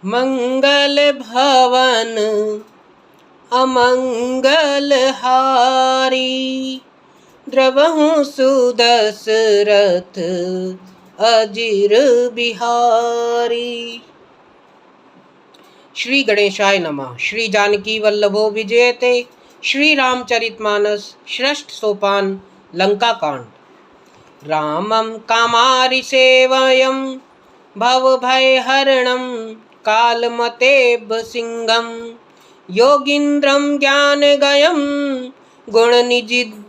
मंगल भवन अमंगल हारी, द्रवहु सुदशरथ अजिर बिहारी। श्री गणेशाय नमः। श्री जानकी वल्लभो विजयते। श्री रामचरितमानस षष्ठ सोपान लंका कांड। रामं कामारि सेवयं भवभयहरणं कालमतेभ सिंहं योगीन्द्रं ज्ञानगयं गुणनिधिमज्जितं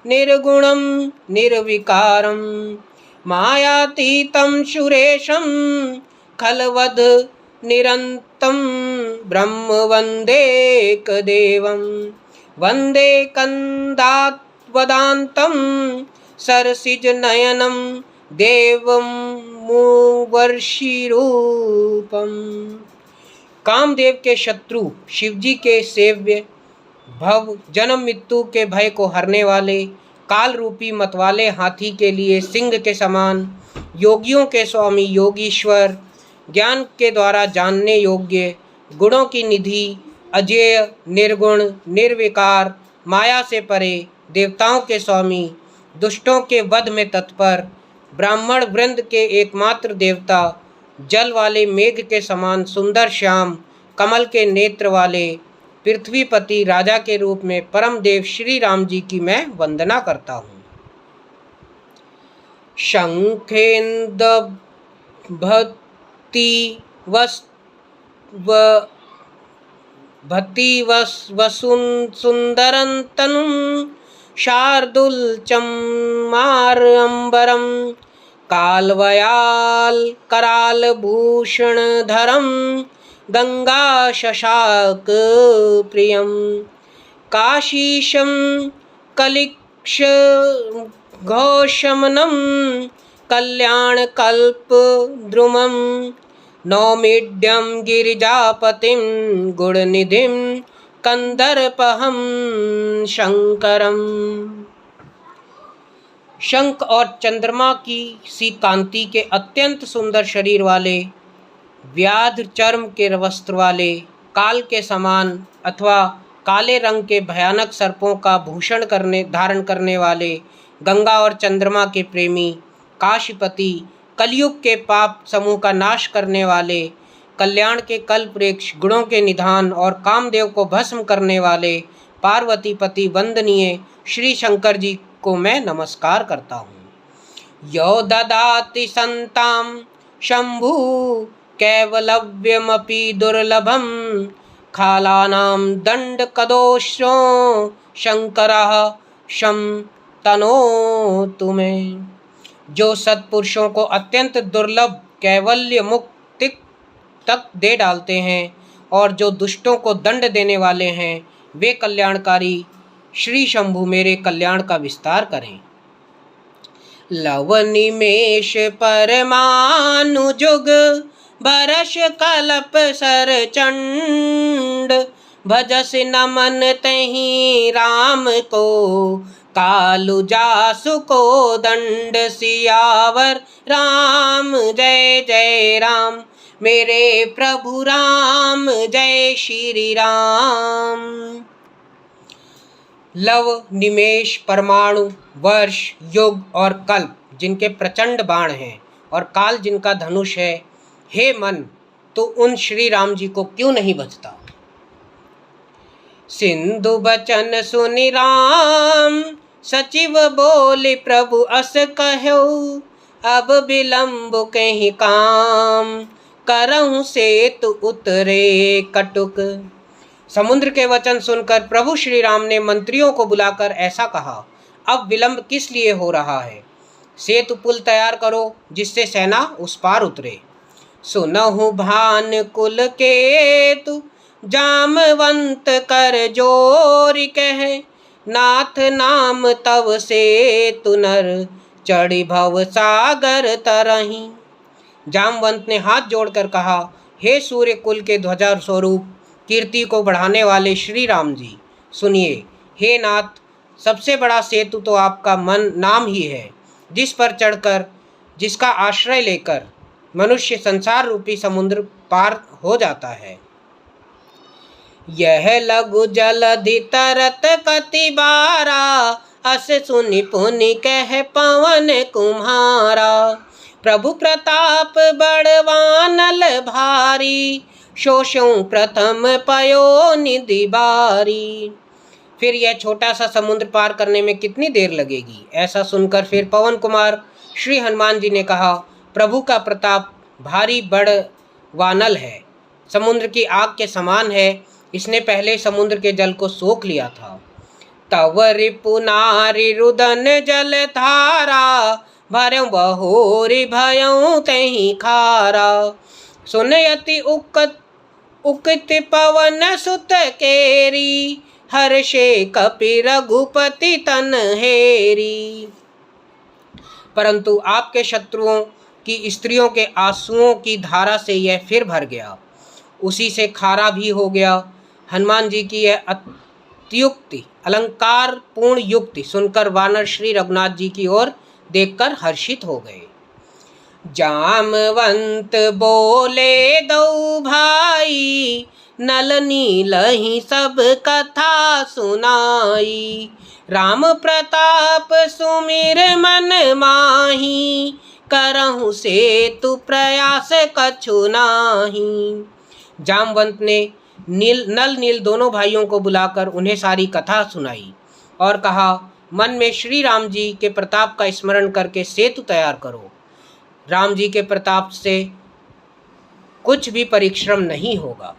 निर्गुणं निर्विकारं मायातीतं सुरेशं खलवध निरन्तं ब्रह्म वन्देकदेवं वन्दे कन्दावदान्तं सरसिजनयनं देवं मूवर्षिरूपम। कामदेव के शत्रु शिवजी के सेव्य, भव जन्म मृत्यु के भय को हरने वाले, काल रूपी मतवाले हाथी के लिए सिंह के समान, योगियों के स्वामी योगीश्वर, ज्ञान के द्वारा जानने योग्य, गुणों की निधि, अजेय, निर्गुण, निर्विकार, माया से परे, देवताओं के स्वामी, दुष्टों के वध में तत्पर, ब्राह्मण वृंद के एकमात्र देवता, जल वाले मेघ के समान सुंदर श्याम, कमल के नेत्र वाले, पृथ्वीपति राजा के रूप में परम देव श्री राम जी की मैं वंदना करता हूँ। शंखेन्द भक्ति सुंदरंतनुं शार्दूलचम्मारंबरं कालवयाल करालभूषणधरं गंगा शशाक प्रियं काशीशं कलिक्ष घोषमनं कल्याणकल्पद्रुमं नौमीड्यं गिरिजापतिं गुणनिधिं कंदर्पहं शंकरम। शंख और चंद्रमा की सी कांति के अत्यंत सुंदर शरीर वाले, व्याध चर्म के वस्त्र वाले, काल के समान अथवा काले रंग के भयानक सर्पों का भूषण धारण करने वाले, गंगा और चंद्रमा के प्रेमी, काशीपति, कलयुग के पाप समूह का नाश करने वाले, कल्याण के कल्पवृक्ष, गुणों के निधान और कामदेव को भस्म करने वाले, पार्वती पति वंदनीय श्री शंकर जी को मैं नमस्कार करता हूँ। यो ददाति संताम शंभु कैवलव्यमपि दुर्लभम खालानां दंड कदोषो शंकरः शं तनोतु मे। जो सत्पुरुषों को अत्यंत दुर्लभ कैवल्य मुक्ति तक दे डालते हैं और जो दुष्टों को दंड देने वाले हैं, वे कल्याणकारी श्री शंभु मेरे कल्याण का विस्तार करें। लव निमेष परमानुजुग बरस कल्प सर चंड भजस नमन तहि राम को कालु जासु को दंड सियावर राम जय जय राम मेरे प्रभु राम जय श्री राम। लव, निमेष, परमाणु, वर्ष, युग और कल्प जिनके प्रचंड बाण हैं और काल जिनका धनुष है, हे मन तो उन श्री राम जी को क्यों नहीं बचता। सिंधु बचन सुनि राम सचिव बोले प्रभु अस कहो अब विलंब कहीं काम करहूं सेतु उतरे कटुक। समुद्र के वचन सुनकर प्रभु श्री राम ने मंत्रियों को बुलाकर ऐसा कहा, अब विलंब किस लिए हो रहा है, सेतु पुल तैयार करो जिससे सेना उस पार उतरे। सुनहु भान कुल केतु जामवंत कर जोर कहे नाथ नाम तव सेतु नर चढ़ी भव सागर तरही। जामवंत ने हाथ जोड़कर कहा, हे सूर्य कुल के ध्वजा स्वरूप कीर्ति को बढ़ाने वाले श्री राम जी, सुनिए। हे नाथ, सबसे बड़ा सेतु तो आपका मन नाम ही है, जिस पर चढ़कर, जिसका आश्रय लेकर मनुष्य संसार रूपी समुद्र पार हो जाता है। यह लघु जलधि तरत कति बारा, अस सुनि पुनि कह पवन कुम्हारा। प्रभु प्रताप बड़वानल भारी, शोषों प्रथम पयो निधि बारी। फिर यह छोटा सा समुद्र पार करने में कितनी देर लगेगी? ऐसा सुनकर फिर पवन कुमार श्री हनुमान जी ने कहा, प्रभु का प्रताप भारी बड़वानल है, समुद्र की आग के समान है। इसने पहले समुद्र के जल को सोख लिया था। तव रिपु नारि रुदन जल धारा, भरऊ बहोरी भयऊ तहि खारा। सुनयति उकत पवन सुत केरी, हर्षे कपि रघुपति तन हेरी। परंतु आपके शत्रुओं की स्त्रियों के आंसुओं की धारा से यह फिर भर गया, उसी से खारा भी हो गया। हनुमान जी की यह अत्युक्ति अलंकार पूर्ण युक्ति सुनकर वानर श्री रघुनाथ जी की ओर देखकर हर्षित हो गए। जामवंत बोले दो भाई, नल नीलहि सब कथा सुनाई। राम प्रताप सुमिर मन माही, करहु सेतु प्रयास कछु नाही। जामवंत ने नल नील दोनों भाइयों को बुलाकर उन्हें सारी कथा सुनाई और कहा, मन में श्री राम जी के प्रताप का स्मरण करके सेतु तैयार करो। राम जी के प्रताप से कुछ भी परिश्रम नहीं होगा।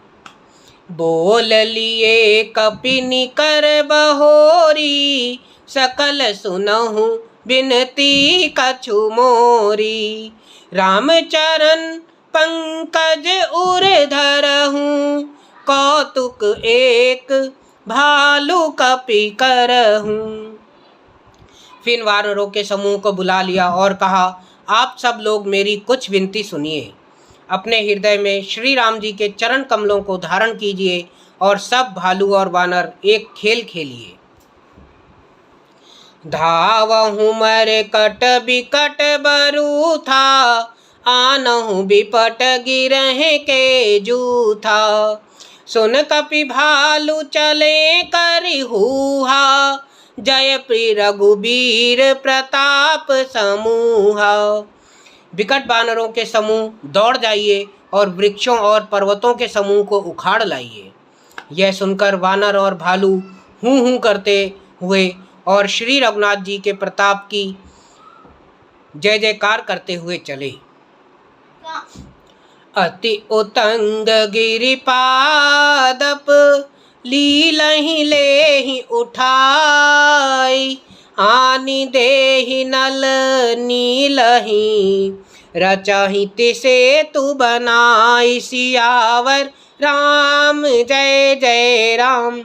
बोल लिए कपिनि कर बहोरी, सकल सुनहु बिनती कछु मोरी। रामचरण पंकज उर धरहूँ, कौतुक एक भालू कपि करहूँ। फिर वानरों के समूह को बुला लिया और कहा, आप सब लोग मेरी कुछ विनती सुनिए। अपने हृदय में श्री राम जी के चरण कमलों को धारण कीजिए और सब भालू और वानर एक खेल खेलिए। धावहु मर कट बिकट बरू था, आनहु बिपट गिरहे के जूथा। सुन कपि भालू चले करि हुहा, जय प्रिय रघुबीर प्रताप समूहा। विकट बानरों के समूह दौड़ जाइए और वृक्षों और पर्वतों के समूह को उखाड़ लाइए। यह सुनकर वानर और भालू हूँ हूँ करते हुए और श्री रघुनाथ जी के प्रताप की जय जयकार करते हुए चले। अति उतंग गिरिपादप, लीलहि लेहि उठाई। आनि देहि नल नीलहि, रचहि सेतु बनाई। सियावर राम जय जय राम,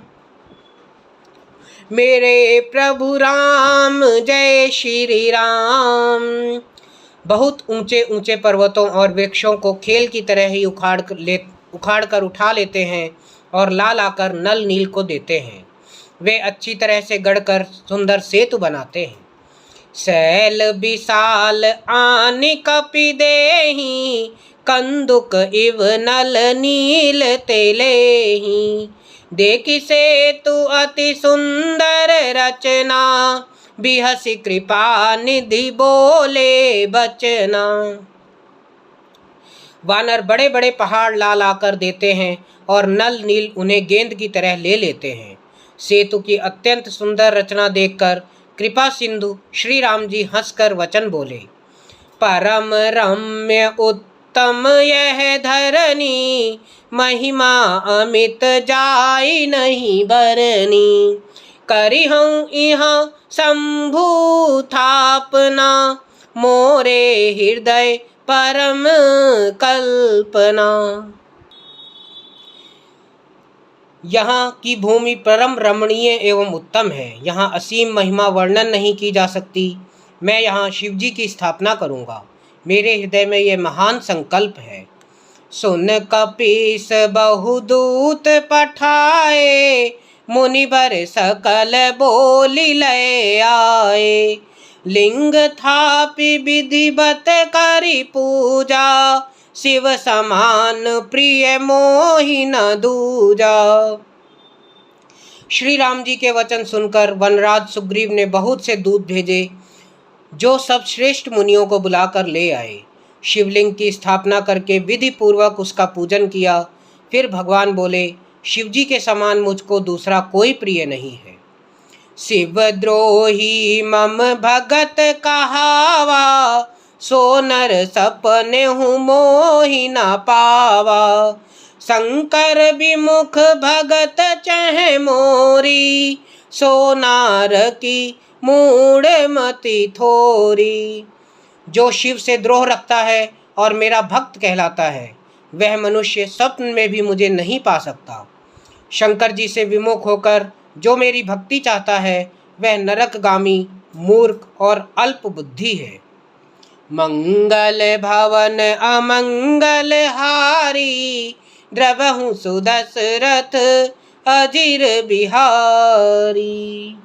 मेरे प्रभु राम जय श्री राम। बहुत ऊंचे ऊंचे पर्वतों और वृक्षों को खेल की तरह ही उखाड़ कर उठा लेते हैं और ला लाकर नल नील को देते हैं। वे अच्छी तरह से गढ़कर सुंदर सेतु बनाते हैं। शैल विशाल आनि कपि देहि, कंदुक इव नल नील तेलेहि। देखि सेतु अति सुंदर रचना, बिहसि कृपा निधि बोले बचना। वानर बड़े बड़े पहाड़ ला लाकर देते हैं और नल नील उन्हें गेंद की तरह ले लेते हैं। सेतु की अत्यंत सुंदर रचना देखकर कृपा सिंधु श्री राम जी हंसकर वचन बोले, परम रम्य उत्तम यह धरनी, महिमा अमित जाई नहीं बरनी। करिहूँ यहाँ शंभु थापना, मोरे हृदय परम कल्पना। यहाँ की भूमि परम रमणीय एवं उत्तम है। यहाँ असीम महिमा वर्णन नहीं की जा सकती। मैं यहाँ शिव जी की स्थापना करूँगा। मेरे हृदय में ये महान संकल्प है। सुन कपीस बहुदूत पठाए, मुनिवर सकल बोली लय आए। लिंग थापि विधिवत करी पूजा, शिव समान प्रिय मोहि न दूजा। श्री राम जी के वचन सुनकर वनराज सुग्रीव ने बहुत से दूत भेजे, जो सब श्रेष्ठ मुनियों को बुलाकर ले आए। शिवलिंग की स्थापना करके विधि पूर्वक उसका पूजन किया। फिर भगवान बोले, शिवजी के समान मुझको दूसरा कोई प्रिय नहीं है। शिवद्रोही मम भगत कहावा, सो नर सपने हूँ मोहि न पावा। शंकर विमुख भगत चह मोरी, सो नार की मूढ़ मति थोरी। जो शिव से द्रोह रखता है और मेरा भक्त कहलाता है, वह मनुष्य स्वप्न में भी मुझे नहीं पा सकता। शंकर जी से विमुख होकर जो मेरी भक्ति चाहता है, वह नरकगामी, मूर्ख और अल्प बुद्धि है। मंगल भवन अमंगल हारी, द्रवहु सुदशरथ अजिर बिहारी।